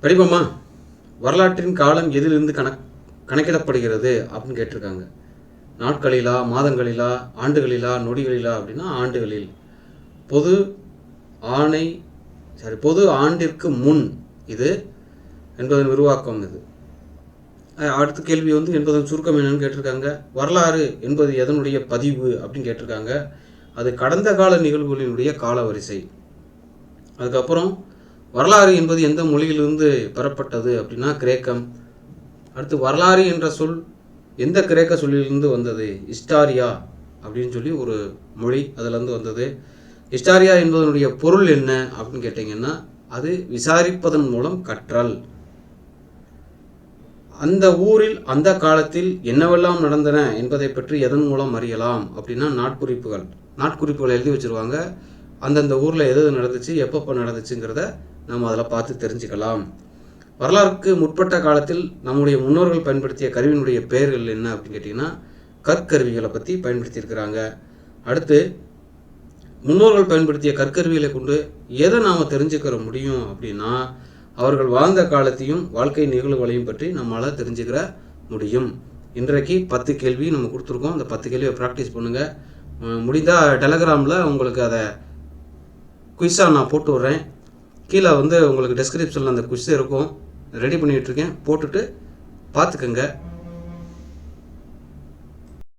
படிப்போமா? வரலாற்றின் காலம் எதிலிருந்து கணக்கிடப்படுகிறது அப்படின்னு கேட்டிருக்காங்க. நாட்களிலா, மாதங்களிலா, ஆண்டுகளிலா, நொடிகளிலா அப்படின்னா ஆண்டுகளில். பொது ஆணை பொது ஆண்டிற்கு முன் இது என்பதன் விரிவாக்கம் இது. அடுத்த கேள்வி என்பதன் சுருக்கம் என்னன்னு கேட்டிருக்காங்க. வரலாறு என்பது எதனுடைய பதிவு அப்படின்னு கேட்டிருக்காங்க. அது கடந்த கால நிகழ்வுகளினுடைய கால வரிசை. அதுக்கப்புறம் வரலாறு என்பது எந்த மொழியிலிருந்து பெறப்பட்டது அப்படின்னா கிரேக்கம். அடுத்து வரலாறு என்ற சொல் எந்த கிரேக்க சொல்லிலிருந்து வந்தது? ஹிஸ்டாரியா அப்படின்னு சொல்லி ஒரு மொழி, அதிலிருந்து வந்தது. ஹிஸ்டாரியா என்பதனுடைய பொருள் என்ன அப்படின்னு கேட்டிங்கன்னா, அது விசாரிப்பதன் மூலம் கற்றல். அந்த ஊரில் அந்த காலத்தில் என்னவெல்லாம் நடந்தன என்பதை பற்றி எதன் மூலம் அறியலாம் அப்படின்னா நாட்குறிப்புகள் எழுதி வச்சுருவாங்க. அந்தந்த ஊரில் எது நடந்துச்சு, எப்பப்போ நடந்துச்சுங்கிறத நம்ம அதில் பார்த்து தெரிஞ்சுக்கலாம். வரலாறுக்கு முற்பட்ட காலத்தில் நம்முடைய முன்னோர்கள் பயன்படுத்திய கருவியினுடைய பெயர்கள் என்ன அப்படின்னு கேட்டிங்கன்னா, கற்கருவிகளை பற்றி பயன்படுத்தியிருக்கிறாங்க. அடுத்து முன்னோர்கள் பயன்படுத்திய கற்கருவிகளை கொண்டு எதை நாம் தெரிஞ்சுக்கிற முடியும் அப்படின்னா, அவர்கள் வாழ்ந்த காலத்தையும் வாழ்க்கை நிகழ்வுகளையும் பற்றி நம்மளால் தெரிஞ்சுக்கிற முடியும். இன்றைக்கு 10 கேள்வி நம்ம கொடுத்துருக்கோம். அந்த 10 கேள்வியை ப்ராக்டிஸ் பண்ணுங்கள். முடிந்தால் டெலகிராமில் உங்களுக்கு அதை குயிஸாக நான் போட்டு விட்றேன். கீழே உங்களுக்கு டெஸ்கிரிப்ஷனில் அந்த குயிஸ் இருக்கும், ரெடி பண்ணிகிட்ருக்கேன். போட்டுட்டு பார்த்துக்கங்க.